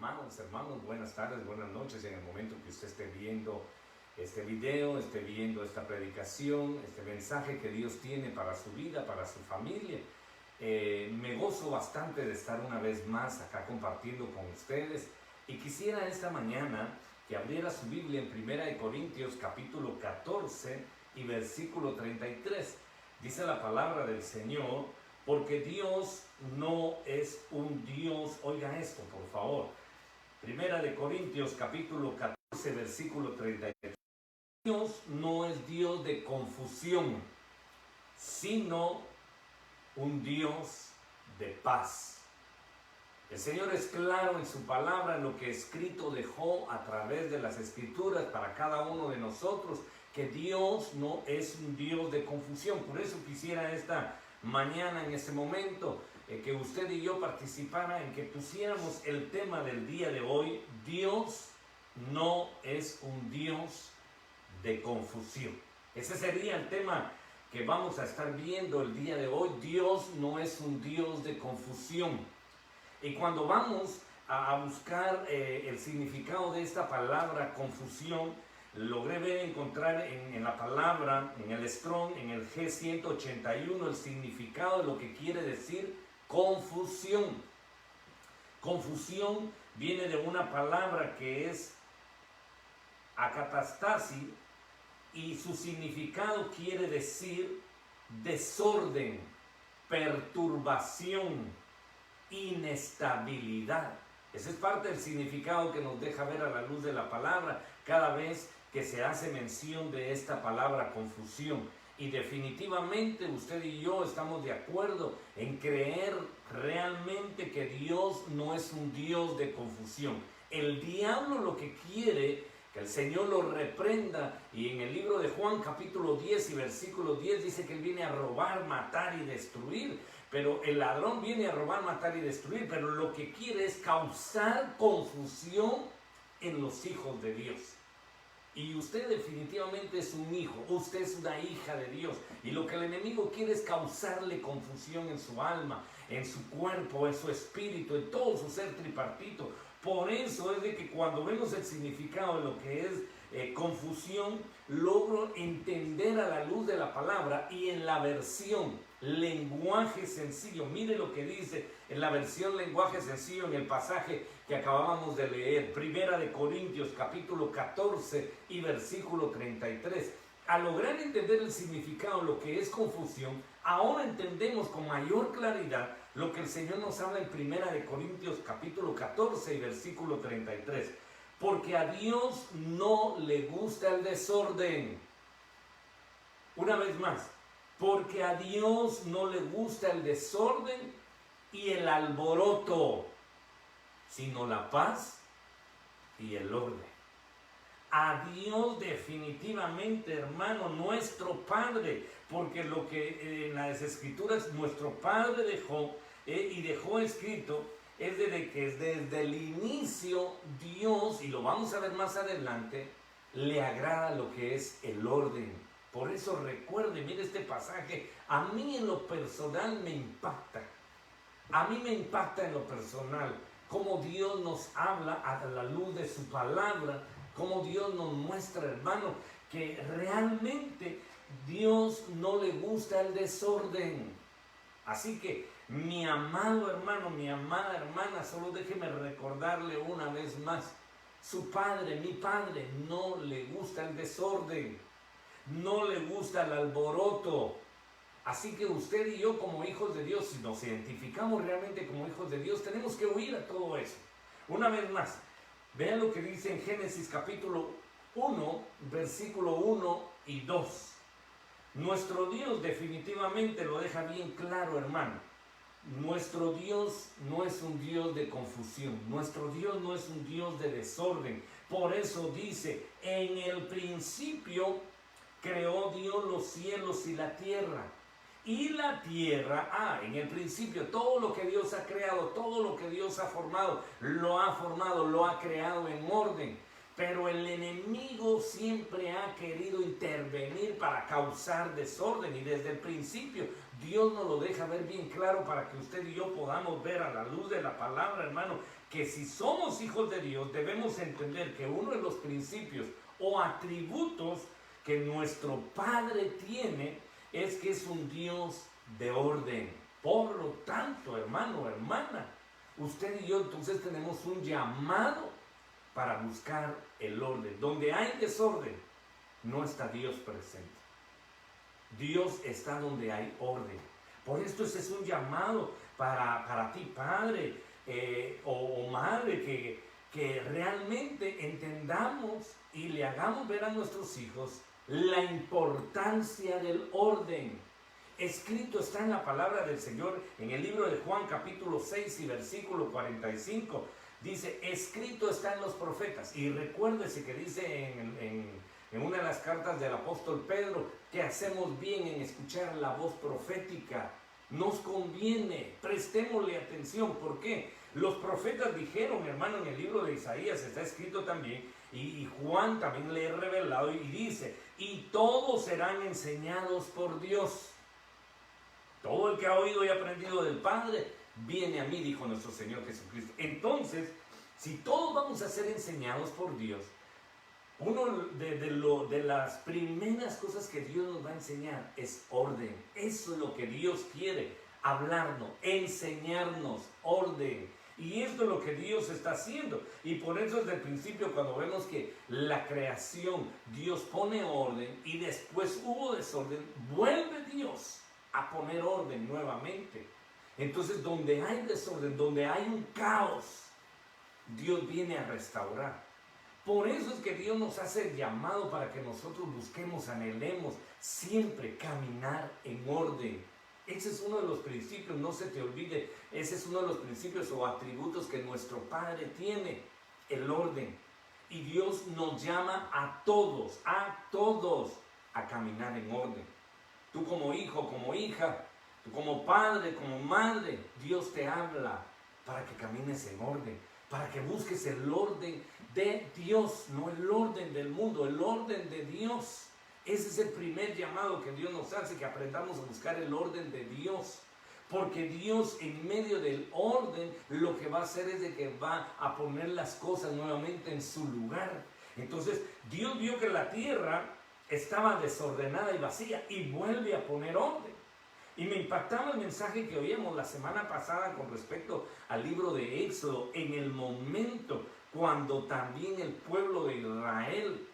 Amados hermanos, buenas tardes, buenas noches. En el momento que usted esté viendo este video, esté viendo esta predicación, este mensaje que Dios tiene para su vida, para su familia, me gozo bastante de estar una vez más acá compartiendo con ustedes. Y quisiera esta mañana que abriera su Biblia en 1 Corintios capítulo 14 y versículo 33. Dice la palabra del Señor: porque Dios no es un Dios, oiga esto por favor, 1 Corintios capítulo 14 versículo 33. Dios no es Dios de confusión, sino un Dios de paz. El Señor es claro en su palabra, en lo que escrito dejó a través de las Escrituras para cada uno de nosotros, que Dios no es un Dios de confusión. Por eso quisiera esta mañana, en este momento, que usted y yo participara en que pusiéramos el tema del día de hoy: Dios no es un Dios de confusión. Ese sería el tema que vamos a estar viendo el día de hoy. Dios no es un Dios de confusión. Y cuando vamos a buscar el significado de esta palabra confusión, logré encontrar en la palabra, en el Strong, en el G181, el significado de lo que quiere decir confusión. Confusión viene de una palabra que es acatastasi, y su significado quiere decir desorden, perturbación, inestabilidad. Ese es parte del significado que nos deja ver a la luz de la palabra cada vez que se hace mención de esta palabra confusión. Y definitivamente usted y yo estamos de acuerdo en creer realmente que Dios no es un Dios de confusión. El diablo lo que quiere, que el Señor lo reprenda, y en el libro de Juan capítulo 10 y versículo 10 dice que Él viene a robar, matar y destruir. Pero el ladrón viene a robar, matar y destruir, pero lo que quiere es causar confusión en los hijos de Dios. Y usted definitivamente es un hijo, usted es una hija de Dios, y lo que el enemigo quiere es causarle confusión en su alma, en su cuerpo, en su espíritu, en todo su ser tripartito. Por eso es de que cuando vemos el significado de lo que es confusión, logro entender a la luz de la palabra. Y en la versión lenguaje sencillo, mire lo que dice en la versión lenguaje sencillo, en el pasaje que acabábamos de leer, 1 Corintios capítulo 14 y versículo 33. Al lograr entender el significado de lo que es confusión, ahora entendemos con mayor claridad lo que el Señor nos habla en 1 Corintios capítulo 14 y versículo 33. Porque a Dios no le gusta el desorden. Una vez más, porque a Dios no le gusta el desorden y el alboroto, sino la paz y el orden. A Dios definitivamente, hermano, nuestro Padre, porque lo que en las Escrituras nuestro Padre dejó y dejó escrito es de que desde el inicio Dios, y lo vamos a ver más adelante, le agrada lo que es el orden. Por eso recuerde, mire este pasaje, a mí en lo personal me impacta. A mí me impacta en lo personal cómo Dios nos habla a la luz de su palabra, cómo Dios nos muestra, hermano, que realmente Dios no le gusta el desorden. Así que, mi amado hermano, mi amada hermana, solo déjeme recordarle una vez más, su Padre, mi Padre, no le gusta el desorden, no le gusta el alboroto. Así que usted y yo, como hijos de Dios, si nos identificamos realmente como hijos de Dios, tenemos que huir a todo eso. Una vez más, vean lo que dice en Génesis capítulo 1, versículo 1 y 2. Nuestro Dios definitivamente lo deja bien claro, hermano. Nuestro Dios no es un Dios de confusión. Nuestro Dios no es un Dios de desorden. Por eso dice, en el principio creó Dios los cielos y la tierra. Y la tierra, en el principio, todo lo que Dios ha creado, todo lo que Dios ha formado, lo ha creado en orden. Pero el enemigo siempre ha querido intervenir para causar desorden. Y desde el principio Dios nos lo deja ver bien claro para que usted y yo podamos ver a la luz de la palabra, hermano, que si somos hijos de Dios debemos entender que uno de los principios o atributos que nuestro Padre tiene es que es un Dios de orden. Por lo tanto, hermano, hermana, usted y yo entonces tenemos un llamado para buscar el orden. Donde hay desorden, no está Dios presente. Dios está donde hay orden. Por esto ese es un llamado para ti, padre o madre, que realmente entendamos y le hagamos ver a nuestros hijos la importancia del orden. Escrito está en la palabra del Señor en el libro de Juan capítulo 6 y versículo 45. Dice, escrito está en los profetas. Y recuérdese que dice en una de las cartas del apóstol Pedro que hacemos bien en escuchar la voz profética. Nos conviene, prestémosle atención. ¿Por qué? Los profetas dijeron, hermano, en el libro de Isaías está escrito también, y Juan también le ha revelado y dice, y todos serán enseñados por Dios. Todo el que ha oído y aprendido del Padre, viene a mí, dijo nuestro Señor Jesucristo. Entonces, si todos vamos a ser enseñados por Dios, uno de las primeras cosas que Dios nos va a enseñar es orden. Eso es lo que Dios quiere, hablarnos, enseñarnos orden. Y esto es lo que Dios está haciendo. Y por eso desde el principio, cuando vemos que la creación, Dios pone orden y después hubo desorden, vuelve Dios a poner orden nuevamente. Entonces, donde hay desorden, donde hay un caos, Dios viene a restaurar. Por eso es que Dios nos hace el llamado para que nosotros busquemos, anhelemos siempre caminar en orden. Ese es uno de los principios, no se te olvide, ese es uno de los principios o atributos que nuestro Padre tiene, el orden. Y Dios nos llama a todos a caminar en orden. Tú como hijo, como hija, tú como padre, como madre, Dios te habla para que camines en orden, para que busques el orden de Dios, no el orden del mundo, el orden de Dios. Ese es el primer llamado que Dios nos hace, que aprendamos a buscar el orden de Dios. Porque Dios en medio del orden lo que va a hacer es de que va a poner las cosas nuevamente en su lugar. Entonces Dios vio que la tierra estaba desordenada y vacía y vuelve a poner orden. Y me impactaba el mensaje que oíamos la semana pasada con respecto al libro de Éxodo, en el momento cuando también el pueblo de Israel,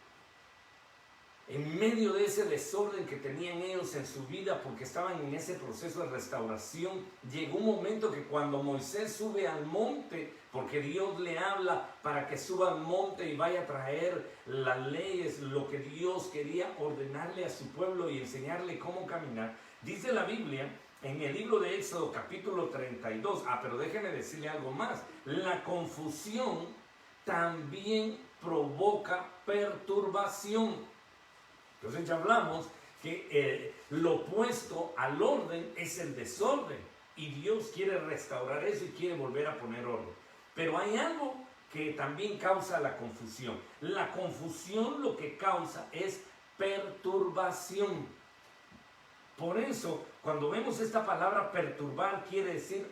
en medio de ese desorden que tenían ellos en su vida, porque estaban en ese proceso de restauración, llegó un momento que cuando Moisés sube al monte, porque Dios le habla para que suba al monte y vaya a traer las leyes, lo que Dios quería ordenarle a su pueblo y enseñarle cómo caminar, dice la Biblia en el libro de Éxodo capítulo 32, pero déjeme decirle algo más, la confusión también provoca perturbación. Entonces ya hablamos que lo opuesto al orden es el desorden y Dios quiere restaurar eso y quiere volver a poner orden. Pero hay algo que también causa la confusión. La confusión lo que causa es perturbación. Por eso, cuando vemos esta palabra perturbar, quiere decir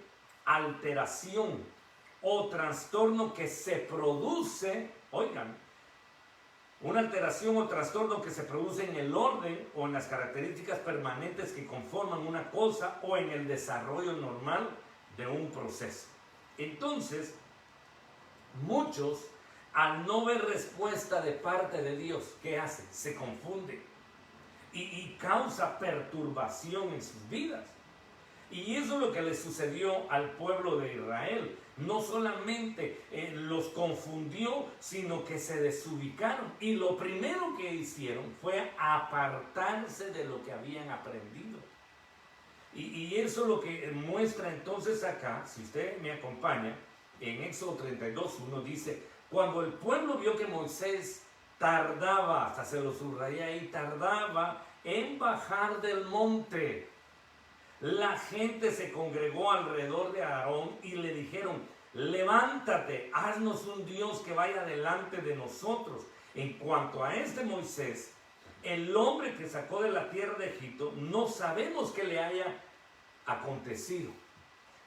alteración o trastorno que se produce, oigan, una alteración o trastorno que se produce en el orden o en las características permanentes que conforman una cosa o en el desarrollo normal de un proceso. Entonces, muchos, al no ver respuesta de parte de Dios, ¿qué hacen? Se confunden y causa perturbación en sus vidas. Y eso es lo que le sucedió al pueblo de Israel. No solamente los confundió, sino que se desubicaron. Y lo primero que hicieron fue apartarse de lo que habían aprendido. Y eso es lo que muestra entonces acá, si usted me acompaña, en Éxodo 32:1 dice, cuando el pueblo vio que Moisés tardaba, hasta se lo subrayé ahí, tardaba en bajar del monte, la gente se congregó alrededor de Aarón y le dijeron, levántate, haznos un Dios que vaya delante de nosotros. En cuanto a este Moisés, el hombre que sacó de la tierra de Egipto, no sabemos que le haya acontecido.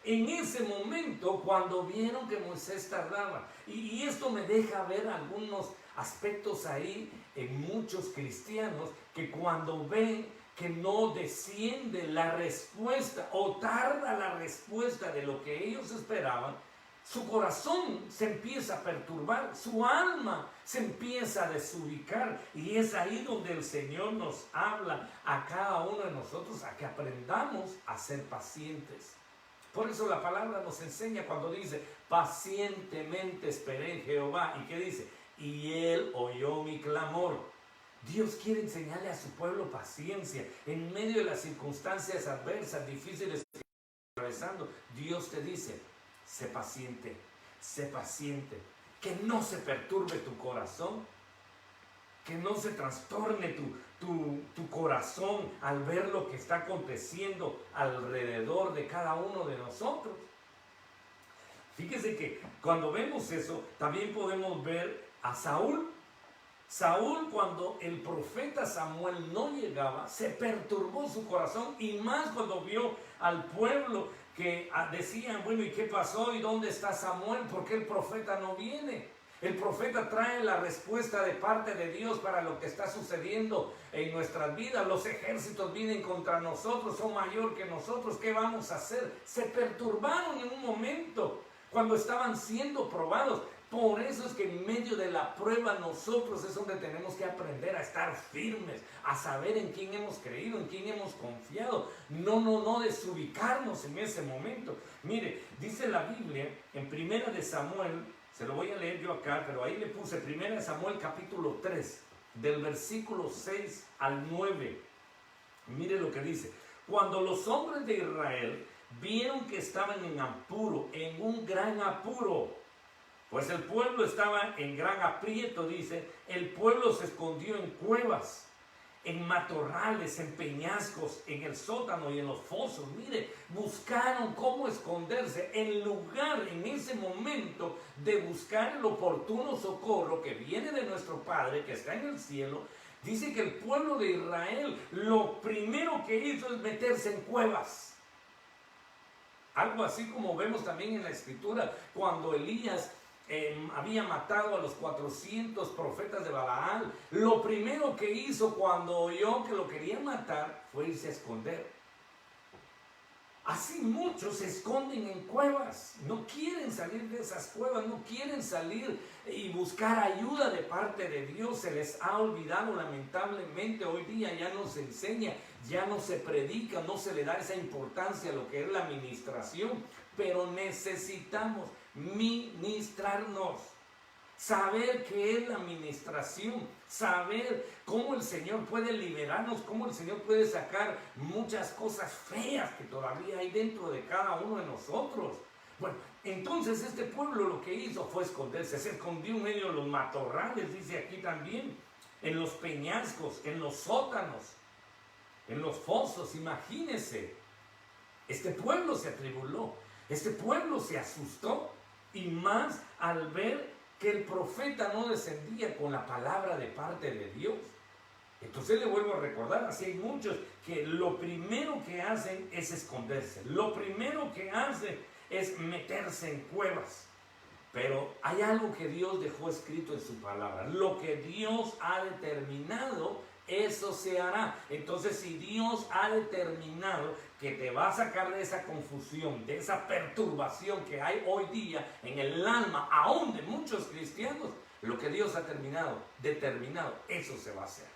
En ese momento, cuando vieron que Moisés tardaba, y esto me deja ver algunos aspectos ahí en muchos cristianos, que cuando ven que no desciende la respuesta o tarda la respuesta de lo que ellos esperaban, su corazón se empieza a perturbar, su alma se empieza a desubicar, y es ahí donde el Señor nos habla a cada uno de nosotros a que aprendamos a ser pacientes. Por eso la palabra nos enseña cuando dice, pacientemente esperé en Jehová. ¿Y qué dice? Y Él oyó mi clamor. Dios quiere enseñarle a su pueblo paciencia. En medio de las circunstancias adversas, difíciles que estás atravesando, Dios te dice, sé paciente, que no se perturbe tu corazón, que no se trastorne tu corazón al ver lo que está aconteciendo alrededor de cada uno de nosotros. Fíjese que cuando vemos eso, también podemos ver a Saúl. Saúl, cuando el profeta Samuel no llegaba, se perturbó su corazón, y más cuando vio al pueblo que decían, bueno, ¿y qué pasó? ¿Y dónde está Samuel? ¿Por qué el profeta no viene? El profeta trae la respuesta de parte de Dios para lo que está sucediendo en nuestras vidas. Los ejércitos vienen contra nosotros, son mayor que nosotros. ¿Qué vamos a hacer? Se perturbaron en un momento cuando estaban siendo probados. Por eso es que en medio de la prueba nosotros es donde tenemos que aprender a estar firmes, a saber en quién hemos creído, en quién hemos confiado. No desubicarnos en ese momento. Mire, dice la Biblia en Primera de Samuel, se lo voy a leer yo acá, pero ahí le puse Primera de Samuel capítulo 3, del versículo 6 al 9. Mire lo que dice. Cuando los hombres de Israel vieron que estaban en apuro, en un gran apuro, pues el pueblo estaba en gran aprieto, dice, el pueblo se escondió en cuevas, en matorrales, en peñascos, en el sótano y en los fosos. Mire, buscaron cómo esconderse en lugar en ese momento de buscar el oportuno socorro que viene de nuestro Padre que está en el cielo. Dice que el pueblo de Israel lo primero que hizo es meterse en cuevas. Algo así como vemos también en la Escritura cuando Elías había matado a los 400 profetas de Baal. Lo primero que hizo cuando oyó que lo querían matar fue irse a esconder. Así muchos se esconden en cuevas, no quieren salir de esas cuevas, no quieren salir y buscar ayuda de parte de Dios. Se les ha olvidado, lamentablemente hoy día ya no se enseña, ya no se predica, no se le da esa importancia a lo que es la ministración, pero necesitamos ministrarnos, saber qué es la ministración, saber cómo el Señor puede liberarnos, cómo el Señor puede sacar muchas cosas feas que todavía hay dentro de cada uno de nosotros. Bueno, entonces este pueblo lo que hizo fue esconderse, se escondió en medio de los matorrales, dice aquí también, en los peñascos, en los sótanos, en los fosos. Imagínense, este pueblo se atribuló, este pueblo se asustó, y más al ver que el profeta no descendía con la palabra de parte de Dios. Entonces le vuelvo a recordar, así hay muchos que lo primero que hacen es esconderse, lo primero que hacen es meterse en cuevas. Pero hay algo que Dios dejó escrito en su palabra. Lo que Dios ha determinado, eso se hará. Entonces, si Dios ha determinado que te va a sacar de esa confusión, de esa perturbación que hay hoy día en el alma, aún de muchos cristianos, lo que Dios ha determinado, eso se va a hacer.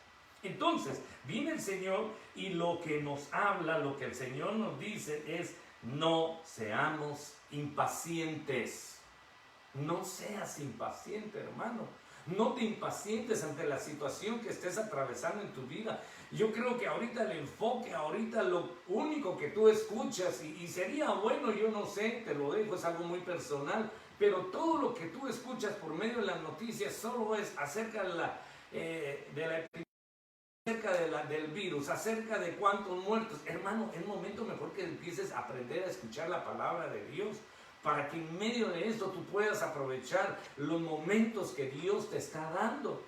Entonces, viene el Señor y lo que nos habla, lo que el Señor nos dice es, no seamos impacientes. No seas impaciente, hermano. No te impacientes ante la situación que estés atravesando en tu vida. Yo creo que ahorita el enfoque, ahorita lo único que tú escuchas, y sería bueno, yo no sé, te lo dejo, es algo muy personal, pero todo lo que tú escuchas por medio de las noticias solo es acerca de la epidemia, acerca del virus, acerca de cuántos muertos. Hermano, es momento mejor que empieces a aprender a escuchar la palabra de Dios, para que en medio de esto tú puedas aprovechar los momentos que Dios te está dando.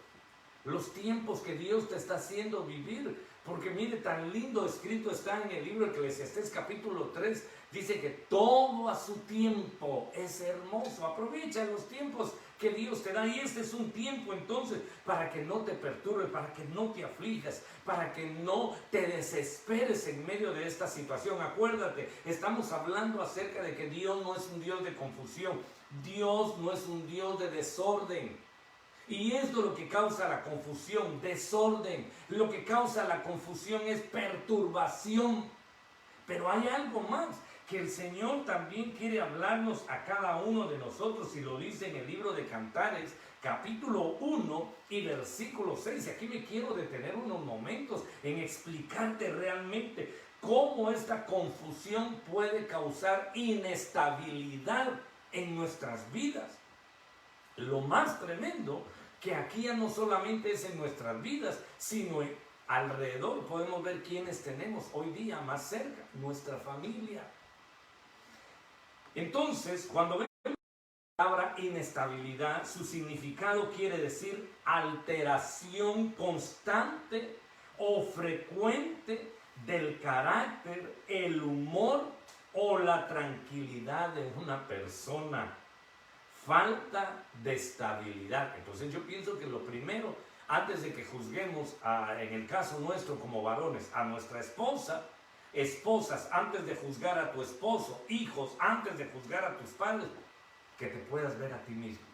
los tiempos que Dios te está haciendo vivir. Porque mire, tan lindo escrito está en el libro de Eclesiastés capítulo 3. Dice que todo a su tiempo es hermoso. Aprovecha los tiempos que Dios te da. Y este es un tiempo entonces para que no te perturbe, para que no te aflijas, para que no te desesperes en medio de esta situación. Acuérdate, estamos hablando acerca de que Dios no es un Dios de confusión. Dios no es un Dios de desorden. Y esto es lo que causa la confusión, desorden. Lo que causa la confusión es perturbación. Pero hay algo más, que el Señor también quiere hablarnos a cada uno de nosotros, y lo dice en el libro de Cantares, capítulo 1 y versículo 6. Y aquí me quiero detener unos momentos en explicarte realmente cómo esta confusión puede causar inestabilidad en nuestras vidas. Lo más tremendo, que aquí ya no solamente es en nuestras vidas, sino alrededor. Podemos ver quiénes tenemos hoy día más cerca, nuestra familia. Entonces, cuando vemos la palabra inestabilidad, su significado quiere decir alteración constante o frecuente del carácter, el humor o la tranquilidad de una persona. Falta de estabilidad. Entonces yo pienso que lo primero, antes de que juzguemos en el caso nuestro como varones, a nuestra esposa, esposas, antes de juzgar a tu esposo, hijos, antes de juzgar a tus padres, que te puedas ver a ti mismo.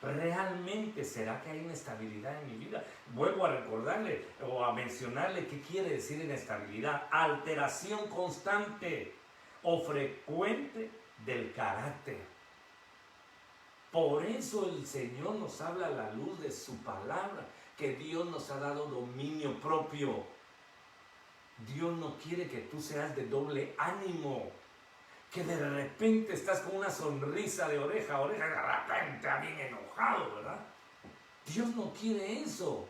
¿Realmente será que hay inestabilidad en mi vida? Vuelvo a recordarle o a mencionarle qué quiere decir inestabilidad. Alteración constante o frecuente del carácter. Por eso el Señor nos habla a la luz de su palabra, que Dios nos ha dado dominio propio. Dios no quiere que tú seas de doble ánimo, que de repente estás con una sonrisa de oreja a oreja, de repente bien enojado, ¿verdad? Dios no quiere eso.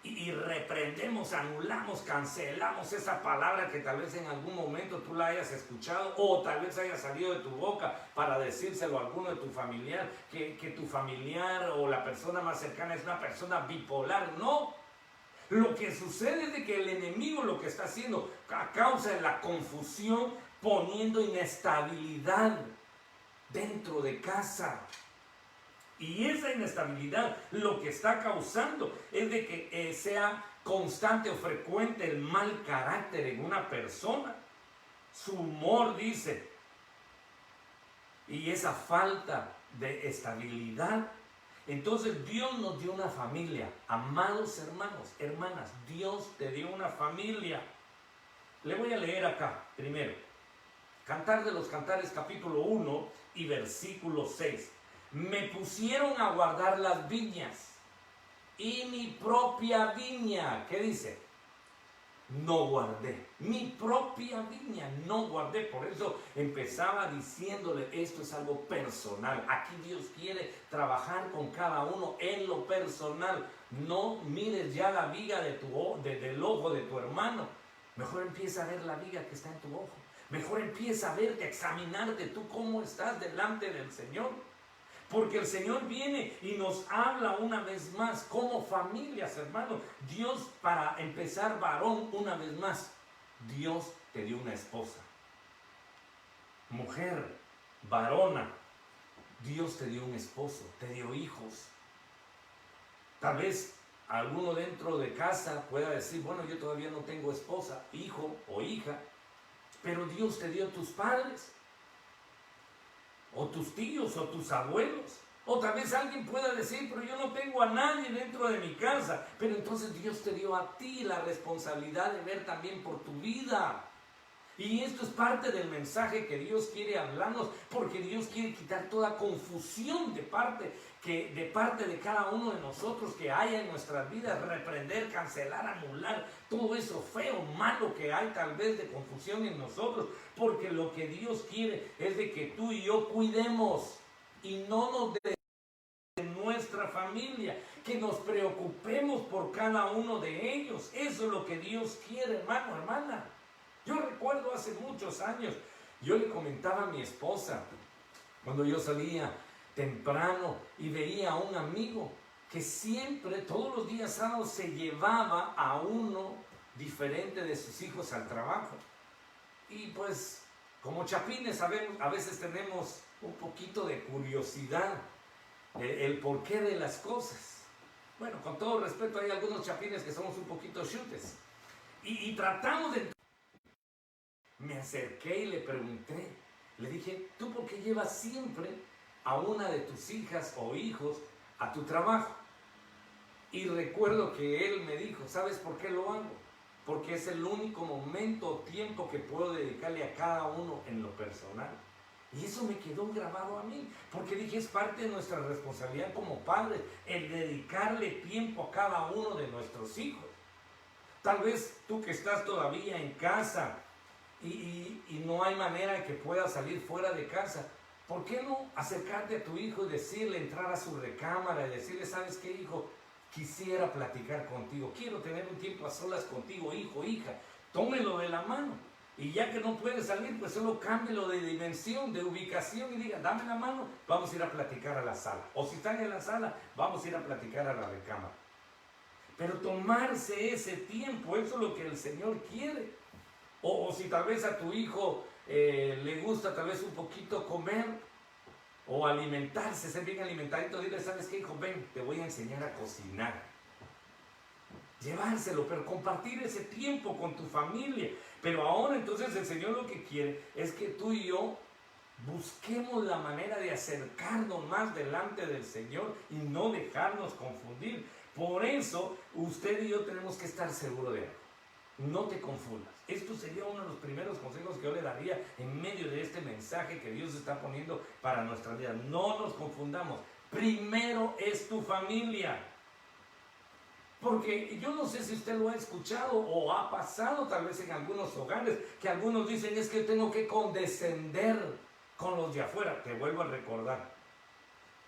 Y reprendemos, anulamos, cancelamos esa palabra que tal vez en algún momento tú la hayas escuchado, o tal vez haya salido de tu boca para decírselo a alguno de tu familiar, que tu familiar o la persona más cercana es una persona bipolar. No. Lo que sucede es de que el enemigo lo que está haciendo a causa de la confusión, poniendo inestabilidad dentro de casa. Y esa inestabilidad lo que está causando es de que sea constante o frecuente el mal carácter en una persona. Su humor, dice, y esa falta de estabilidad. Entonces Dios nos dio una familia. Amados hermanos, hermanas, Dios te dio una familia. Le voy a leer acá primero. Cantar de los Cantares capítulo 1 y versículo 6. Me pusieron a guardar las viñas y mi propia viña, ¿qué dice? No guardé. Mi propia viña no guardé. Por eso empezaba diciéndole, esto es algo personal. Aquí Dios quiere trabajar con cada uno en lo personal. No mires ya la viga del ojo de tu hermano. Mejor empieza a ver la viga que está en tu ojo. Mejor empieza a verte, a examinarte tú cómo estás delante del Señor. Porque el Señor viene y nos habla una vez más como familias, hermanos. Dios, para empezar, varón, una vez más, Dios te dio una esposa. Mujer, varona, Dios te dio un esposo, te dio hijos. Tal vez alguno dentro de casa pueda decir, bueno, yo todavía no tengo esposa, hijo o hija, pero Dios te dio tus padres, o tus tíos, o tus abuelos. O tal vez alguien pueda decir, pero yo no tengo a nadie dentro de mi casa. Pero entonces Dios te dio a ti la responsabilidad de ver también por tu vida. Y esto es parte del mensaje que Dios quiere hablarnos, porque Dios quiere quitar toda confusión de parte de cada uno de nosotros que haya en nuestras vidas, reprender, cancelar, anular todo eso feo, malo que hay tal vez de confusión en nosotros, porque lo que Dios quiere es de que tú y yo cuidemos y no nos de nuestra familia, que nos preocupemos por cada uno de ellos. Eso es lo que Dios quiere, hermano, hermana. Yo recuerdo hace muchos años, yo le comentaba a mi esposa, cuando yo salía temprano y veía a un amigo que siempre, todos los días sábados, se llevaba a uno diferente de sus hijos al trabajo. Y pues, como chapines, sabemos, a veces tenemos un poquito de curiosidad, el porqué de las cosas. Bueno, con todo respeto, hay algunos chapines que somos un poquito chutes. Y tratamos de... Me acerqué y le pregunté, le dije, ¿tú por qué llevas siempre a una de tus hijas o hijos a tu trabajo? Y recuerdo que él me dijo, ¿sabes por qué lo hago? Porque es el único momento o tiempo que puedo dedicarle a cada uno en lo personal. Y eso me quedó grabado a mí, porque dije, es parte de nuestra responsabilidad como padres, el dedicarle tiempo a cada uno de nuestros hijos. Tal vez tú que estás todavía en casa y no hay manera de que puedas salir fuera de casa, ¿por qué no acercarte a tu hijo y decirle, entrar a su recámara y decirle, ¿sabes qué, hijo? Quisiera platicar contigo, quiero tener un tiempo a solas contigo, hijo, hija. Tómelo de la mano. Y ya que no puede salir, pues solo cámbielo de dimensión, de ubicación y diga, dame la mano, vamos a ir a platicar a la sala. O si están en la sala, vamos a ir a platicar a la recámara. Pero tomarse ese tiempo, eso es lo que el Señor quiere. O si tal vez a tu hijo le gusta tal vez un poquito comer o alimentarse, ser bien alimentadito, dile, ¿sabes qué, hijo? Ven, te voy a enseñar a cocinar. Llevárselo, pero compartir ese tiempo con tu familia. Pero ahora entonces el Señor lo que quiere es que tú y yo busquemos la manera de acercarnos más delante del Señor y no dejarnos confundir. Por eso usted y yo tenemos que estar seguros de algo. No te confundas. Esto sería uno de los primeros consejos que yo le daría en medio de este mensaje que Dios está poniendo para nuestra vida. No nos confundamos. Primero es tu familia. Porque yo no sé si usted lo ha escuchado o ha pasado tal vez en algunos hogares, que algunos dicen, es que tengo que condescender con los de afuera. Te vuelvo a recordar,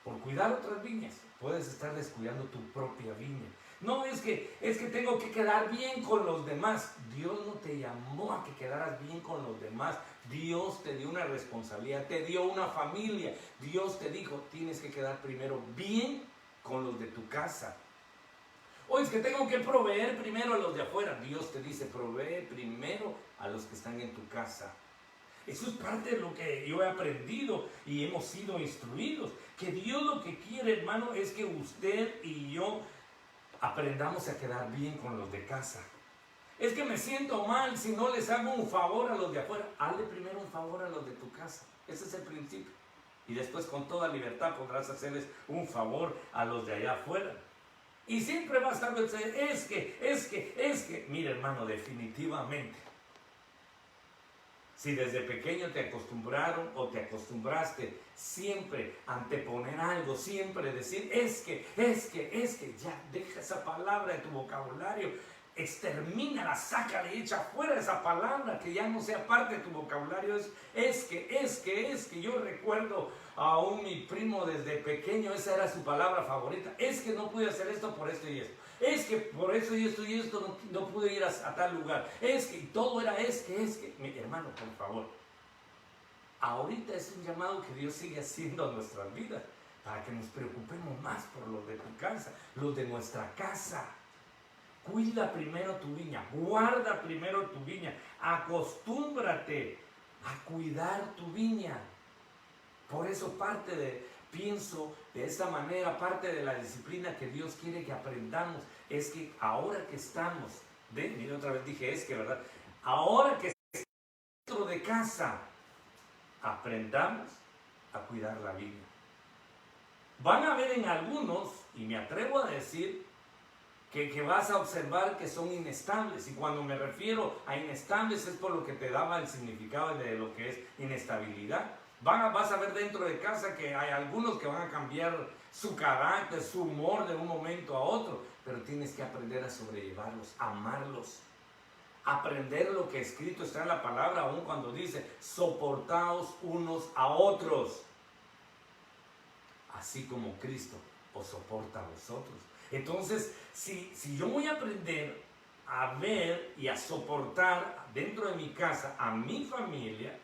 por cuidar otras viñas, puedes estar descuidando tu propia viña. No es que tengo que quedar bien con los demás. Dios no te llamó a que quedaras bien con los demás. Dios te dio una responsabilidad, te dio una familia. Dios te dijo, tienes que quedar primero bien con los de tu casa. O es que tengo que proveer primero a los de afuera. Dios te dice, provee primero a los que están en tu casa. Eso es parte de lo que yo he aprendido y hemos sido instruidos. Que Dios lo que quiere, hermano, es que usted y yo aprendamos a quedar bien con los de casa. Es que me siento mal si no les hago un favor a los de afuera. Hazle primero un favor a los de tu casa. Ese es el principio. Y después con toda libertad podrás hacerles un favor a los de allá afuera. Y siempre va a estar, es que. Mira, hermano, definitivamente. Si desde pequeño te acostumbraron o te acostumbraste siempre anteponer algo, siempre decir, es que, ya deja esa palabra de tu vocabulario, extermínala, sácala y echa fuera esa palabra, que ya no sea parte de tu vocabulario. Es que. Yo recuerdo a mi primo desde pequeño, esa era su palabra favorita. Es que no pude hacer esto por esto y esto. Es que por eso y esto no pude ir a tal lugar. Es que, y todo era es que. Mi hermano, por favor. Ahorita es un llamado que Dios sigue haciendo a nuestras vidas, para que nos preocupemos más por los de tu casa, los de nuestra casa. Cuida primero tu viña, guarda primero tu viña, acostúmbrate a cuidar tu viña. Por eso pienso de esta manera, parte de la disciplina que Dios quiere que aprendamos, es que ahora que estamos, mira otra vez dije es que, ¿verdad? Ahora que estamos dentro de casa, aprendamos a cuidar la viña. Van a haber en algunos, y me atrevo a decir, que vas a observar que son inestables. Y cuando me refiero a inestables es por lo que te daba el significado de lo que es inestabilidad. Vas a ver dentro de casa que hay algunos que van a cambiar su carácter, su humor de un momento a otro, pero tienes que aprender a sobrellevarlos, amarlos, aprender lo que escrito está en la palabra, aún cuando dice, soportaos unos a otros, así como Cristo os soporta a vosotros. Entonces, si yo voy a aprender a ver y a soportar dentro de mi casa a mi familia,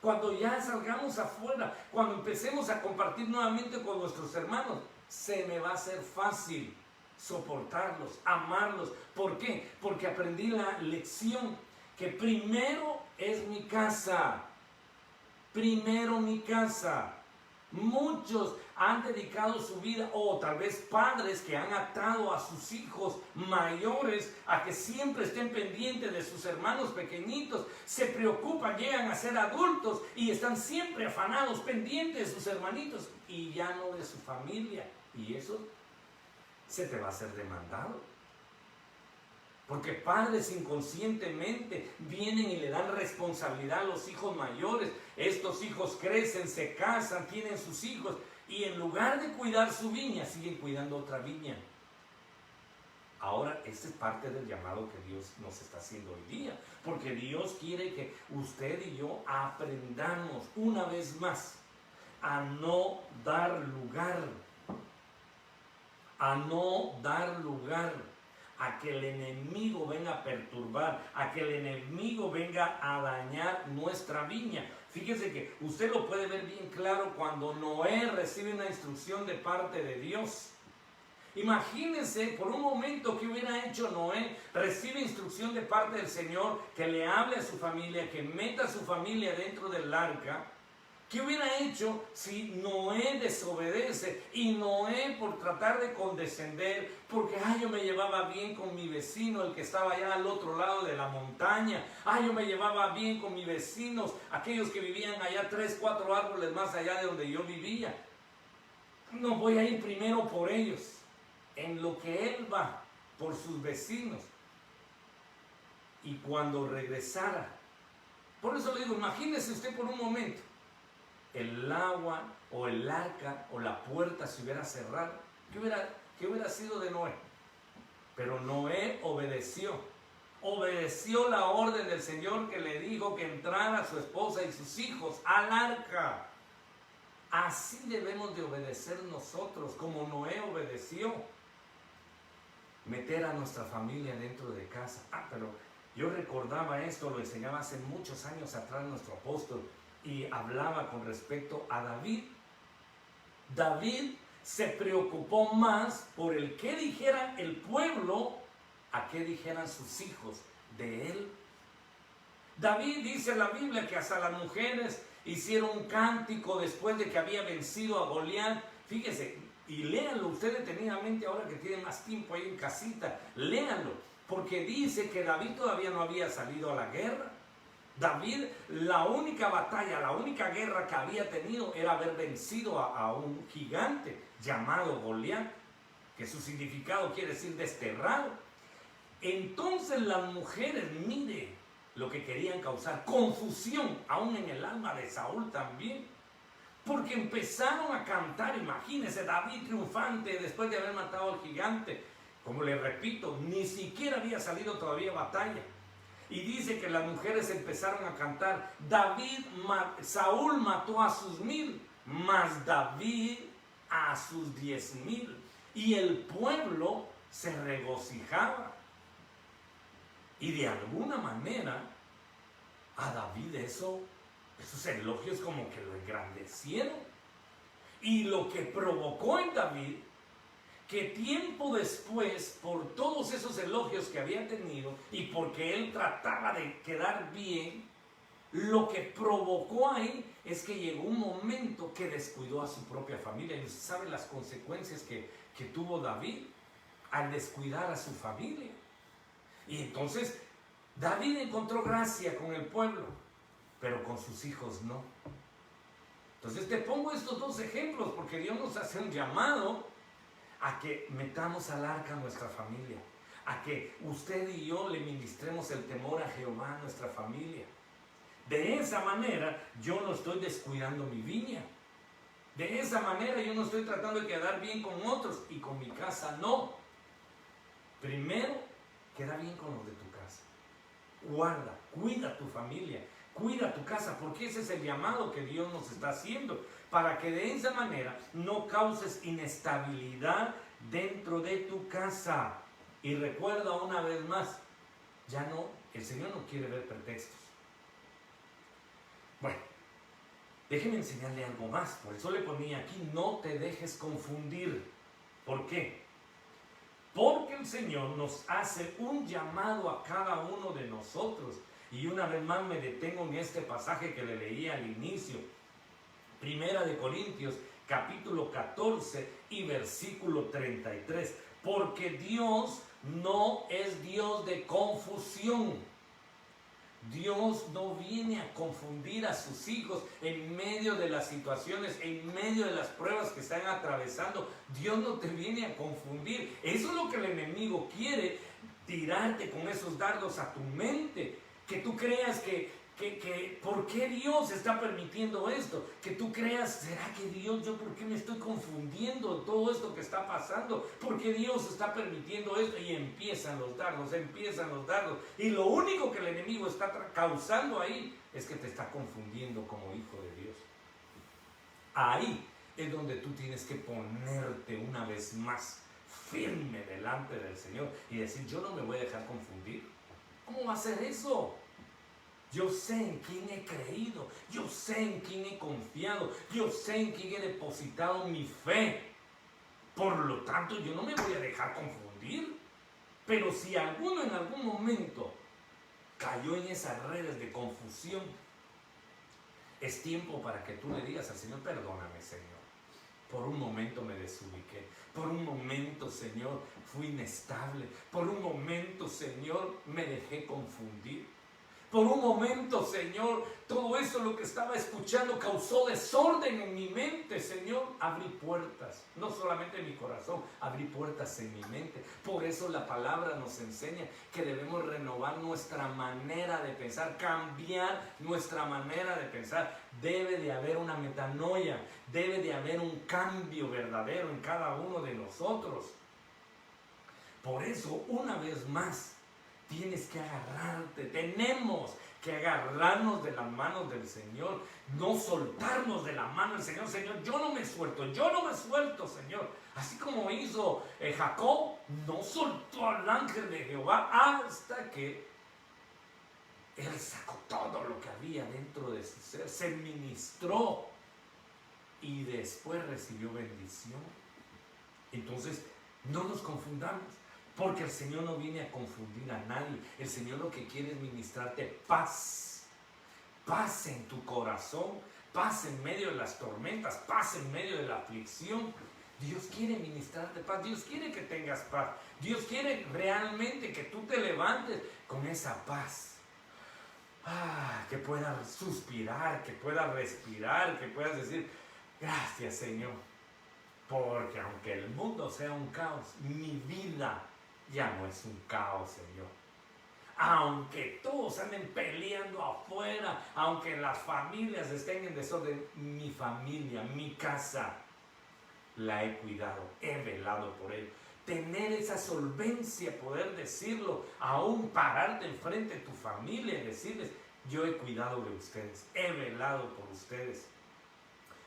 Cuando ya salgamos afuera, cuando empecemos a compartir nuevamente con nuestros hermanos, se me va a hacer fácil soportarlos, amarlos. ¿Por qué? Porque aprendí la lección que primero es mi casa. Primero mi casa. Muchos han dedicado su vida, o tal vez padres que han atado a sus hijos mayores a que siempre estén pendientes de sus hermanos pequeñitos, se preocupan, llegan a ser adultos y están siempre afanados, pendientes de sus hermanitos y ya no de su familia. Y eso se te va a hacer demandado. Porque padres inconscientemente vienen y le dan responsabilidad a los hijos mayores. Estos hijos crecen, se casan, tienen sus hijos y en lugar de cuidar su viña, siguen cuidando otra viña. Ahora, esta es parte del llamado que Dios nos está haciendo hoy día. Porque Dios quiere que usted y yo aprendamos una vez más a no dar lugar. A no dar lugar a que el enemigo venga a perturbar, a que el enemigo venga a dañar nuestra viña. Fíjese que usted lo puede ver bien claro cuando Noé recibe una instrucción de parte de Dios. Imagínense por un momento qué hubiera hecho Noé. Recibe instrucción de parte del Señor que le hable a su familia, que meta a su familia dentro del arca. ¿Qué hubiera hecho si Noé desobedece? Y Noé, por tratar de condescender, porque yo me llevaba bien con mi vecino, el que estaba allá al otro lado de la montaña. Yo me llevaba bien con mis vecinos, aquellos que vivían allá 3, 4 árboles más allá de donde yo vivía. No voy a ir primero por ellos, en lo que él va, por sus vecinos. Y cuando regresara, por eso le digo, imagínese usted por un momento, el agua o el arca o la puerta se hubiera cerrado, ¿qué hubiera sido de Noé? Pero Noé obedeció la orden del Señor que le dijo que entrara su esposa y sus hijos al arca. Así debemos de obedecer nosotros, como Noé obedeció. Meter a nuestra familia dentro de casa. Pero yo recordaba esto, lo enseñaba hace muchos años atrás nuestro apóstol, y hablaba con respecto a David. David se preocupó más por el que dijera el pueblo a qué dijeran sus hijos de él. David dice en la Biblia que hasta las mujeres hicieron un cántico después de que había vencido a Goliat. Fíjese, y léanlo usted detenidamente ahora que tiene más tiempo ahí en casita, léanlo, porque dice que David todavía no había salido a la guerra. David, la única batalla, la única guerra que había tenido era haber vencido a un gigante llamado Goliat, que su significado quiere decir desterrado. Entonces las mujeres, mire lo que querían causar, confusión aún en el alma de Saúl también, porque empezaron a cantar. Imagínense, David triunfante después de haber matado al gigante. Como le repito, ni siquiera había salido todavía a batalla. Y dice que las mujeres empezaron a cantar, Saúl mató a sus 1000, mas David a sus 10,000. Y el pueblo se regocijaba. Y de alguna manera, a David esos elogios como que lo engrandecieron. Y lo que provocó en David, que tiempo después, por todos esos elogios que había tenido y porque él trataba de quedar bien, lo que provocó ahí es que llegó un momento que descuidó a su propia familia. Y usted sabe las consecuencias que tuvo David al descuidar a su familia. Y entonces David encontró gracia con el pueblo, pero con sus hijos no. Entonces te pongo estos dos ejemplos porque Dios nos hace un llamado a que metamos al arca a nuestra familia, a que usted y yo le ministremos el temor a Jehová a nuestra familia. De esa manera yo no estoy descuidando mi viña. De esa manera yo no estoy tratando de quedar bien con otros y con mi casa no. Primero, queda bien con los de tu casa. Guarda, cuida tu familia, cuida tu casa, porque ese es el llamado que Dios nos está haciendo, para que de esa manera no causes inestabilidad dentro de tu casa. Y recuerda una vez más, el Señor no quiere ver pretextos. Bueno, Déjeme enseñarle algo más. Por eso le ponía aquí, no te dejes confundir. ¿Por qué? Porque el Señor nos hace un llamado a cada uno de nosotros. Y una vez más me detengo en este pasaje que le leí al inicio. Primera de Corintios, capítulo 14 y versículo 33. Porque Dios no es Dios de confusión. Dios no viene a confundir a sus hijos en medio de las situaciones, en medio de las pruebas que están atravesando. Dios no te viene a confundir. Eso es lo que el enemigo quiere, tirarte con esos dardos a tu mente. Que tú creas que ¿por qué Dios está permitiendo esto? Que tú creas, ¿será que Dios, yo por qué me estoy confundiendo todo esto que está pasando? ¿Por qué Dios está permitiendo esto? Y empiezan los dardos. Y lo único que el enemigo está causando ahí es que te está confundiendo como hijo de Dios. Ahí es donde tú tienes que ponerte una vez más firme delante del Señor y decir, yo no me voy a dejar confundir. ¿Cómo va a ser eso? Yo sé en quién he creído, yo sé en quién he confiado, yo sé en quién he depositado mi fe. Por lo tanto, yo no me voy a dejar confundir. Pero si alguno en algún momento cayó en esas redes de confusión, es tiempo para que tú le digas al Señor, perdóname, Señor. Por un momento me desubiqué. Por un momento, Señor, fui inestable. Por un momento, Señor, me dejé confundir. Por un momento, Señor, todo eso lo que estaba escuchando causó desorden en mi mente, Señor. Abrí puertas, no solamente en mi corazón, abrí puertas en mi mente. Por eso la palabra nos enseña que debemos renovar nuestra manera de pensar, cambiar nuestra manera de pensar. Debe de haber una metanoia, debe de haber un cambio verdadero en cada uno de nosotros. Por eso, una vez más, tienes que agarrarte, tenemos que agarrarnos de las manos del Señor, no soltarnos de la mano del Señor. Señor, yo no me suelto, Señor. Así como hizo Jacob, no soltó al ángel de Jehová hasta que él sacó todo lo que había dentro de su ser, se ministró y después recibió bendición. Entonces, no nos confundamos. Porque el Señor no viene a confundir a nadie. El Señor lo que quiere es ministrarte paz. Paz en tu corazón. Paz en medio de las tormentas. Paz en medio de la aflicción. Dios quiere ministrarte paz. Dios quiere que tengas paz. Dios quiere realmente que tú te levantes con esa paz. Que puedas suspirar, que puedas respirar, que puedas decir, gracias, Señor. Porque aunque el mundo sea un caos, mi vida ya no es un caos, Señor. Aunque todos anden peleando afuera, aunque las familias estén en desorden, mi familia, mi casa, la he cuidado, he velado por ello. Tener esa solvencia, poder decirlo, aún pararte enfrente de tu familia y decirles, yo he cuidado de ustedes, he velado por ustedes.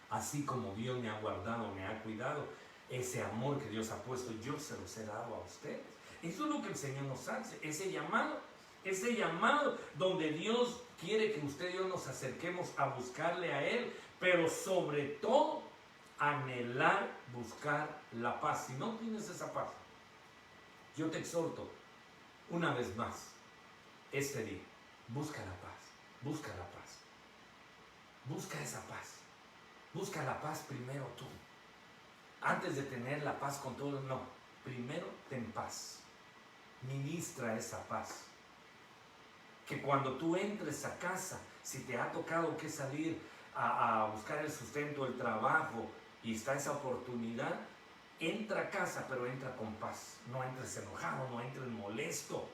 Así como Dios me ha guardado, me ha cuidado, ese amor que Dios ha puesto, yo se los he dado a ustedes. Eso es lo que el Señor nos hace, ese llamado donde Dios quiere que usted y yo nos acerquemos a buscarle a Él, pero sobre todo anhelar, buscar la paz. Si no tienes esa paz, yo te exhorto una vez más este día, busca la paz, busca la paz, busca esa paz, busca la paz primero tú, antes de tener la paz con todos. No, primero ten paz. Ministra esa paz. Que cuando tú entres a casa, si te ha tocado que salir a buscar el sustento, el trabajo, y está esa oportunidad, entra a casa, pero entra con paz. No entres enojado, no entres molesto.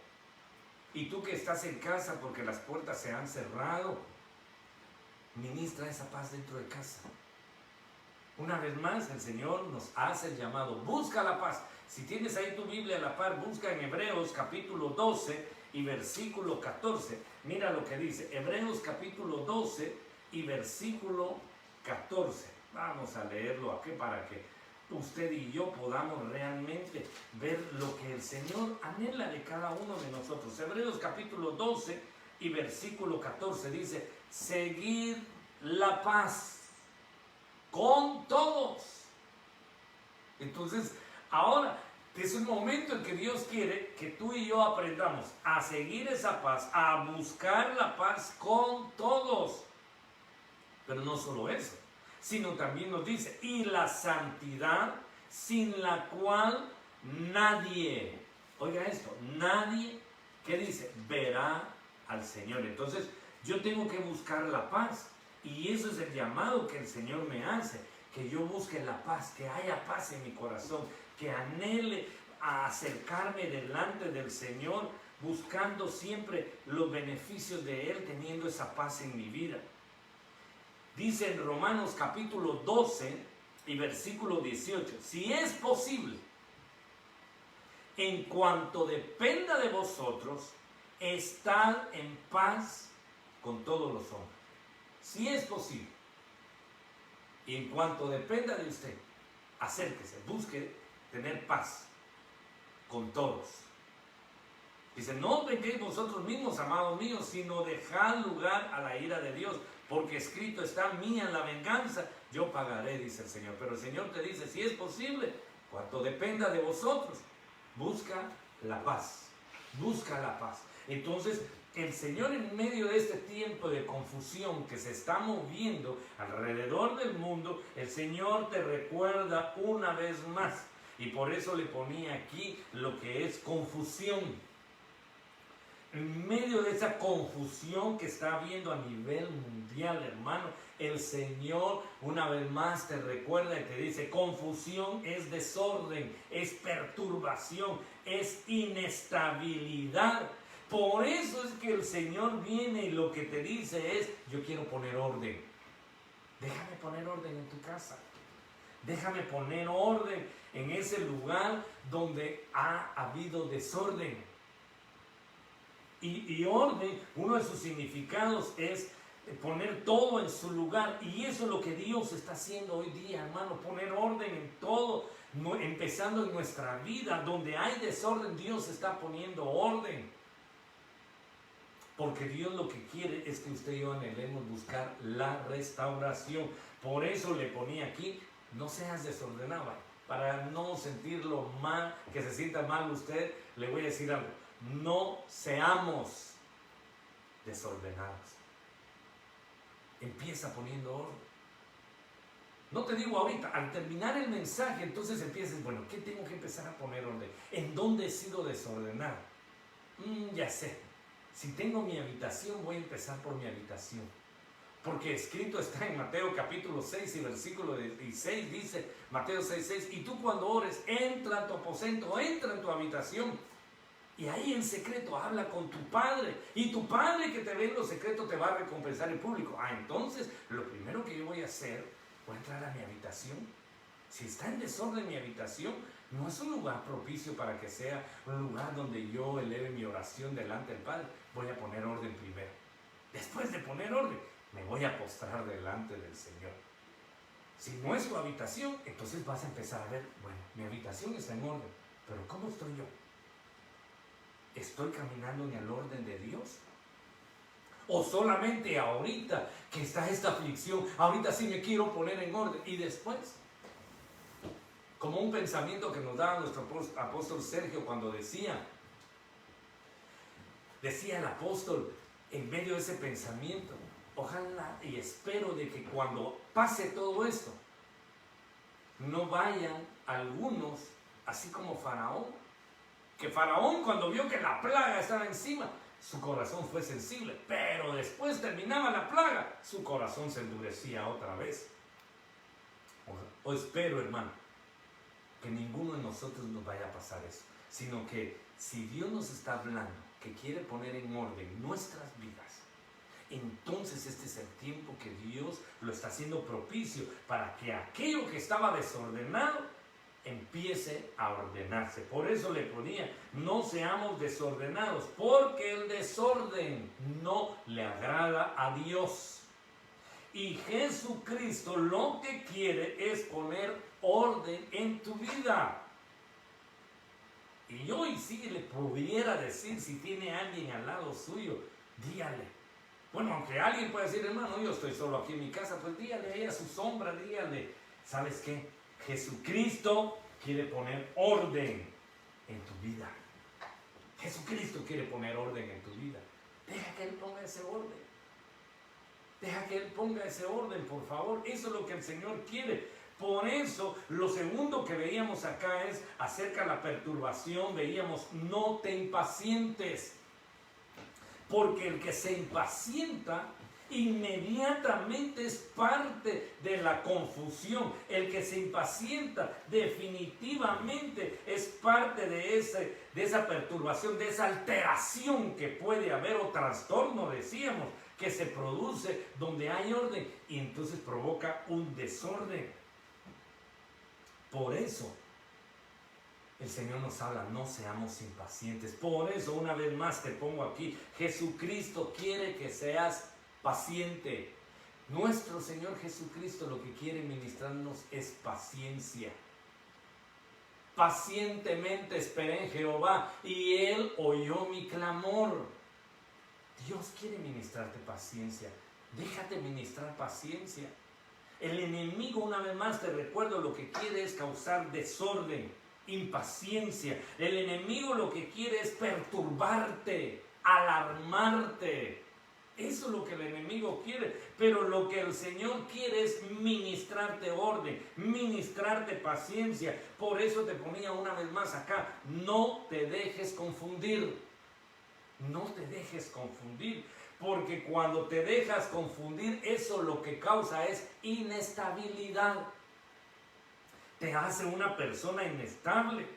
Y tú que estás en casa porque las puertas se han cerrado, ministra esa paz dentro de casa. Una vez más, el Señor nos hace el llamado. Busca la paz. Si tienes ahí tu Biblia a la par, busca en Hebreos capítulo 12 y versículo 14. Mira lo que dice. Hebreos capítulo 12 y versículo 14. Vamos a leerlo aquí para que usted y yo podamos realmente ver lo que el Señor anhela de cada uno de nosotros. Hebreos capítulo 12 y versículo 14 dice: seguid la paz con todos. Entonces, ahora es un momento en que Dios quiere que tú y yo aprendamos a seguir esa paz, a buscar la paz con todos. Pero no solo eso, sino también nos dice, y la santidad sin la cual nadie, oiga esto, nadie, ¿qué dice? Verá al Señor. Entonces, yo tengo que buscar la paz. Y eso es el llamado que el Señor me hace, que yo busque la paz, que haya paz en mi corazón, que anhele a acercarme delante del Señor, buscando siempre los beneficios de Él, teniendo esa paz en mi vida. Dice en Romanos capítulo 12 y versículo 18, si es posible, en cuanto dependa de vosotros, estad en paz con todos los hombres. Si es posible. Y en cuanto dependa de usted, acérquese, busque tener paz con todos. Dice, no vengáis vosotros mismos, amados míos, sino dejad lugar a la ira de Dios, porque escrito está, mía la venganza, yo pagaré, dice el Señor. Pero el Señor te dice, si es posible, cuanto dependa de vosotros, busca la paz, busca la paz. Entonces, el Señor, en medio de este tiempo de confusión que se está moviendo alrededor del mundo, el Señor te recuerda una vez más. Y por eso le ponía aquí lo que es confusión. En medio de esa confusión que está habiendo a nivel mundial, hermano, el Señor una vez más te recuerda y te dice, confusión es desorden, es perturbación, es inestabilidad. Por eso es que el Señor viene y lo que te dice es, yo quiero poner orden. Déjame poner orden en tu casa. Déjame poner orden en ese lugar donde ha habido desorden. Y orden, uno de sus significados es poner todo en su lugar. Y eso es lo que Dios está haciendo hoy día, hermano. Poner orden en todo, empezando en nuestra vida. Donde hay desorden, Dios está poniendo orden. Porque Dios lo que quiere es que usted y yo anhelemos buscar la restauración. Por eso le ponía aquí, no seas desordenado. Para no sentirlo mal, que se sienta mal usted, le voy a decir algo. No seamos desordenados. Empieza poniendo orden. No te digo ahorita, al terminar el mensaje, entonces empieces, bueno, ¿qué tengo que empezar a poner orden? ¿En dónde he sido desordenado? Ya sé. Si tengo mi habitación, voy a empezar por mi habitación. Porque escrito está en Mateo capítulo 6 y versículo 16, dice Mateo 6:6, y tú cuando ores, entra a tu aposento, entra en tu habitación, y ahí en secreto habla con tu Padre, y tu Padre que te ve en lo secreto te va a recompensar en público. Entonces, lo primero que yo voy a hacer, voy a entrar a mi habitación. Si está en desorden mi habitación, no es un lugar propicio para que sea un lugar donde yo eleve mi oración delante del Padre. Voy a poner orden primero. Después de poner orden, me voy a postrar delante del Señor. Si no es tu habitación, entonces vas a empezar a ver, bueno, mi habitación está en orden, pero ¿cómo estoy yo? ¿Estoy caminando en el orden de Dios? ¿O solamente ahorita que está esta aflicción, ahorita sí me quiero poner en orden y después? Como un pensamiento que nos daba nuestro apóstol Sergio cuando decía el apóstol en medio de ese pensamiento, ojalá y espero de que cuando pase todo esto, no vayan algunos, así como Faraón, que Faraón cuando vio que la plaga estaba encima, su corazón fue sensible, pero después terminaba la plaga, su corazón se endurecía otra vez. O espero, hermano, que ninguno de nosotros nos vaya a pasar eso, sino que si Dios nos está hablando, que quiere poner en orden nuestras vidas, entonces este es el tiempo que Dios lo está haciendo propicio para que aquello que estaba desordenado empiece a ordenarse. Por eso le ponía, no seamos desordenados, porque el desorden no le agrada a Dios. Y Jesucristo lo que quiere es poner orden en tu vida. Y hoy sí le pudiera decir, si tiene alguien al lado suyo, dígale, Bueno, aunque alguien pueda decir, hermano, yo estoy solo aquí en mi casa, pues dígale ahí a su sombra, dígale, ¿sabes qué? Jesucristo quiere poner orden en tu vida. Jesucristo quiere poner orden en tu vida. Deja que Él ponga ese orden. Deja que Él ponga ese orden, por favor. Eso es lo que el Señor quiere. Por eso, lo segundo que veíamos acá es acerca de la perturbación. Veíamos, no te impacientes. Porque el que se impacienta inmediatamente es parte de la confusión. El que se impacienta definitivamente es parte de esa perturbación, de esa alteración que puede haber, o trastorno, decíamos, que se produce donde hay orden y entonces provoca un desorden. Por eso el Señor nos habla, no seamos impacientes. Por eso, una vez más te pongo aquí, Jesucristo quiere que seas paciente. Nuestro Señor Jesucristo lo que quiere ministrarnos es paciencia. Pacientemente esperé en Jehová y Él oyó mi clamor. Dios quiere ministrarte paciencia. Déjate ministrar paciencia. El enemigo, una vez más te recuerdo, lo que quiere es causar desorden, impaciencia. El enemigo lo que quiere es perturbarte, alarmarte. Eso es lo que el enemigo quiere. Pero lo que el Señor quiere es ministrarte orden, ministrarte paciencia. Por eso te ponía una vez más acá, no te dejes confundir. No te dejes confundir, porque cuando te dejas confundir, eso lo que causa es inestabilidad. Te hace una persona inestable,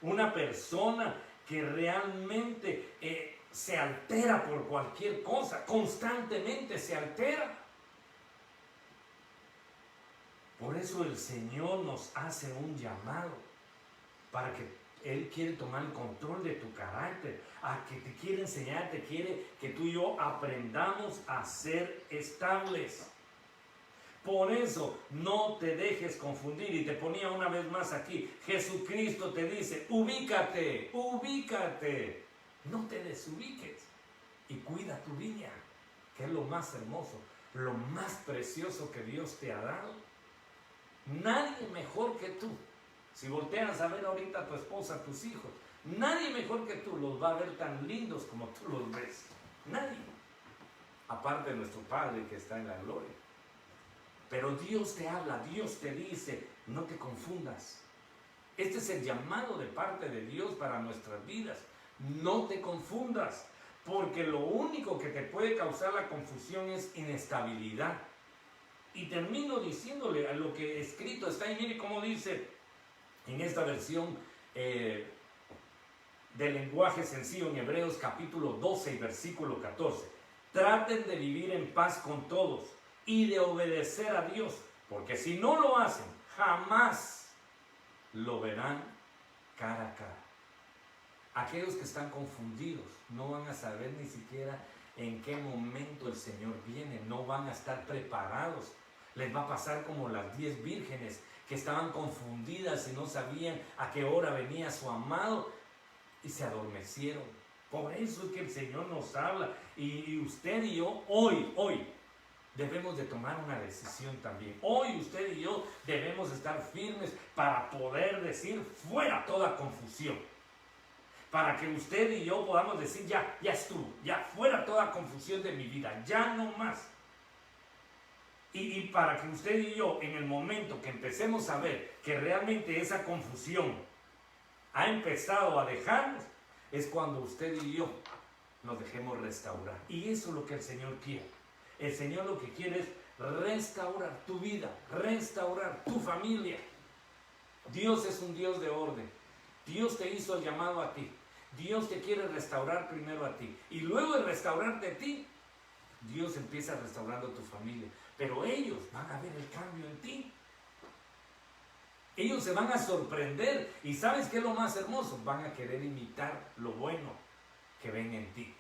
una persona que realmente se altera por cualquier cosa, constantemente se altera. Por eso el Señor nos hace un llamado para que Él quiere tomar el control de tu carácter, a que te quiere enseñar, te quiere que tú y yo aprendamos a ser estables. Por eso no te dejes confundir. Y te ponía una vez más aquí, Jesucristo te dice, ubícate, ubícate, no te desubiques y cuida tu vida, que es lo más hermoso, lo más precioso que Dios te ha dado. Nadie mejor que tú. Si volteas a ver ahorita a tu esposa, a tus hijos, nadie mejor que tú los va a ver tan lindos como tú los ves. Nadie. Aparte de nuestro Padre que está en la gloria. Pero Dios te habla, Dios te dice, no te confundas. Este es el llamado de parte de Dios para nuestras vidas. No te confundas, porque lo único que te puede causar la confusión es inestabilidad. Y termino diciéndole a lo que escrito está, y mire cómo dice en esta versión del lenguaje sencillo en Hebreos capítulo 12 y versículo 14. Traten de vivir en paz con todos y de obedecer a Dios, porque si no lo hacen, jamás lo verán cara a cara. Aquellos que están confundidos no van a saber ni siquiera en qué momento el Señor viene, no van a estar preparados. Les va a pasar como las 10 vírgenes que estaban confundidas y no sabían a qué hora venía su amado y se adormecieron. Por eso es que el Señor nos habla, y usted y yo hoy debemos de tomar una decisión también. Hoy usted y yo debemos estar firmes para poder decir fuera toda confusión. Para que usted y yo podamos decir ya estuvo, ya fuera toda confusión de mi vida, ya no más. Y para que usted y yo, en el momento que empecemos a ver que realmente esa confusión ha empezado a dejarnos, es cuando usted y yo nos dejemos restaurar. Y eso es lo que el Señor quiere. El Señor lo que quiere es restaurar tu vida, restaurar tu familia. Dios es un Dios de orden. Dios te hizo el llamado a ti. Dios te quiere restaurar primero a ti. Y luego de restaurarte a ti, Dios empieza restaurando tu familia. Pero ellos van a ver el cambio en ti. Ellos se van a sorprender. ¿Y sabes qué es lo más hermoso? Van a querer imitar lo bueno que ven en ti.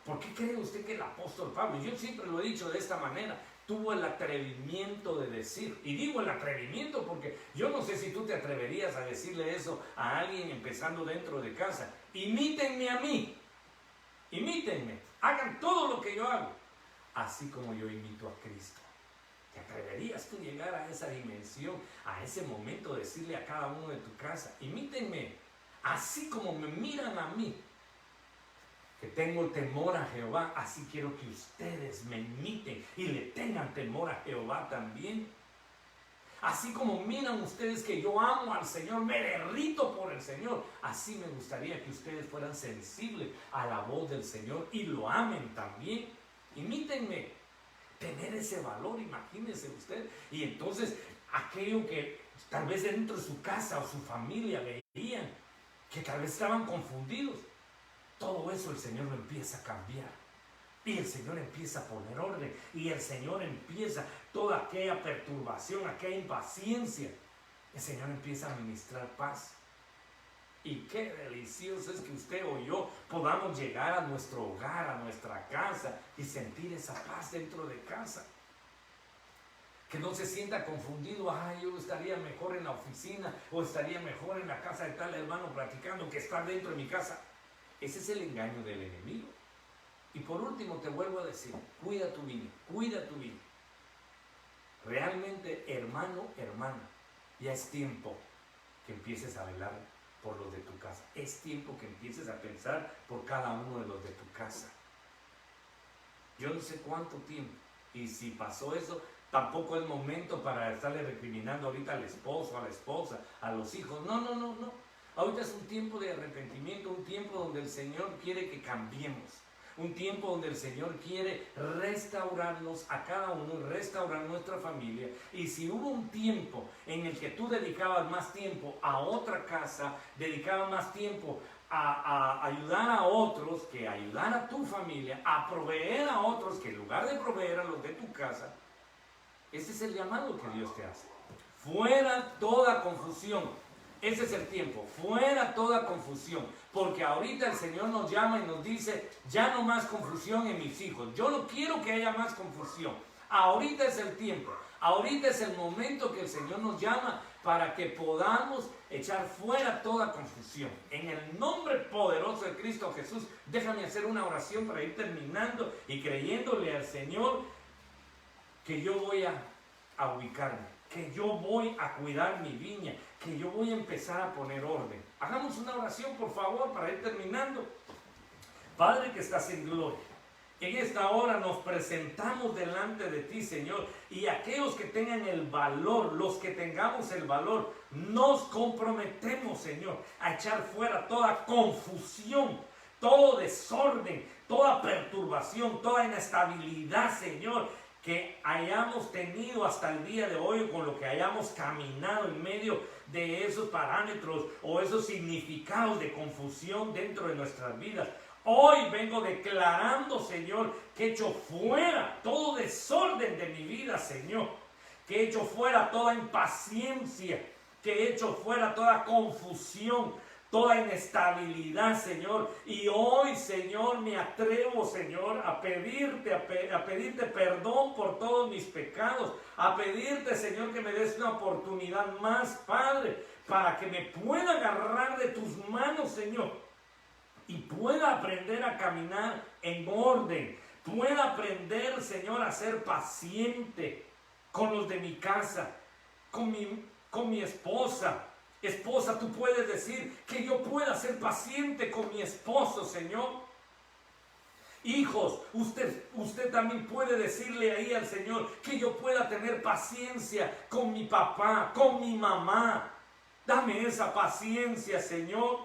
¿Por qué cree usted que el apóstol Pablo, yo siempre lo he dicho de esta manera, tuvo el atrevimiento de decir? Y digo el atrevimiento porque yo no sé si tú te atreverías a decirle eso a alguien empezando dentro de casa. Imítenme a mí. Imítenme. Hagan todo lo que yo hago. así como yo imito a Cristo. ¿Te atreverías tú a llegar a esa dimensión, a ese momento, de decirle a cada uno de tu casa, imítenme, así como me miran a mí, que tengo temor a Jehová, así quiero que ustedes me imiten y le tengan temor a Jehová también? Así como miran ustedes que yo amo al Señor, me derrito por el Señor, así me gustaría que ustedes fueran sensibles a la voz del Señor y lo amen también. Imítenme. Tener ese valor, imagínense usted. Y entonces aquello que tal vez dentro de su casa o su familia veían, que tal vez estaban confundidos, todo eso el Señor lo empieza a cambiar. Y el Señor empieza a poner orden. Y el Señor empieza toda aquella perturbación, aquella impaciencia. El Señor empieza a ministrar paz. Y qué delicioso es que usted o yo podamos llegar a nuestro hogar, a nuestra casa y sentir esa paz dentro de casa. Que no se sienta confundido, ay, yo estaría mejor en la oficina o estaría mejor en la casa de tal hermano practicando que estar dentro de mi casa. Ese es el engaño del enemigo. Y por último te vuelvo a decir, cuida tu vida, cuida tu vida. Realmente, hermano, hermana, ya es tiempo que empieces a velar por los de tu casa. Es tiempo que empieces a pensar por cada uno de los de tu casa. Yo no sé cuánto tiempo, y si pasó eso, tampoco es momento para estarle recriminando ahorita al esposo, a la esposa, a los hijos. No. Ahorita es un tiempo de arrepentimiento, un tiempo donde el Señor quiere que cambiemos. Un tiempo donde el Señor quiere restaurarnos a cada uno, restaurar nuestra familia. Y si hubo un tiempo en el que tú dedicabas más tiempo a otra casa, dedicabas más tiempo a ayudar a otros que ayudar a tu familia, a proveer a otros que en lugar de proveer a los de tu casa, ese es el llamado que Dios te hace. Fuera toda confusión. Ese es el tiempo, fuera toda confusión, porque ahorita el Señor nos llama y nos dice, ya no más confusión en mis hijos, yo no quiero que haya más confusión, ahorita es el tiempo, ahorita es el momento que el Señor nos llama para que podamos echar fuera toda confusión. En el nombre poderoso de Cristo Jesús, déjame hacer una oración para ir terminando y creyéndole al Señor que yo voy a ubicarme, que yo voy a cuidar mi viña, que yo voy a empezar a poner orden. Hagamos una oración, por favor, para ir terminando. Padre que estás en gloria, en esta hora nos presentamos delante de ti, Señor, y aquellos que tengan el valor, los que tengamos el valor, nos comprometemos, Señor, a echar fuera toda confusión, todo desorden, toda perturbación, toda inestabilidad, Señor, que hayamos tenido hasta el día de hoy, con lo que hayamos caminado en medio de esos parámetros o esos significados de confusión dentro de nuestras vidas. Hoy vengo declarando, Señor, que echo fuera todo desorden de mi vida, Señor, que echo fuera toda impaciencia, que echo fuera toda confusión, toda inestabilidad, Señor. Y hoy, Señor, me atrevo, Señor, a pedirte perdón por todos mis pecados, a pedirte, Señor, que me des una oportunidad más, Padre, para que me pueda agarrar de tus manos, Señor, y pueda aprender a caminar en orden, pueda aprender, Señor, a ser paciente con los de mi casa, con mi esposa. Esposa, tú puedes decir que yo pueda ser paciente con mi esposo, Señor. Hijos, usted también puede decirle ahí al Señor que yo pueda tener paciencia con mi papá, con mi mamá. Dame esa paciencia, Señor.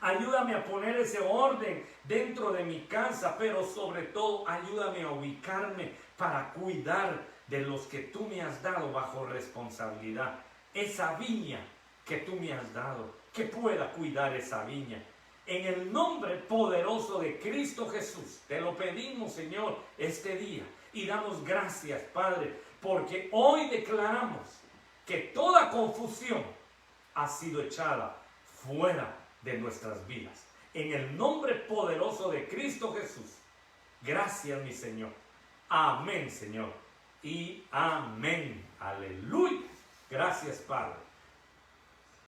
Ayúdame a poner ese orden dentro de mi casa, pero sobre todo ayúdame a ubicarme para cuidar de los que tú me has dado bajo responsabilidad. Esa viña que tú me has dado, que pueda cuidar esa viña. En el nombre poderoso de Cristo Jesús, te lo pedimos, Señor, este día. Y damos gracias, Padre, porque hoy declaramos que toda confusión ha sido echada fuera de nuestras vidas. En el nombre poderoso de Cristo Jesús. Gracias, mi Señor. Amén, Señor. Y amén. Aleluya. Gracias, Padre.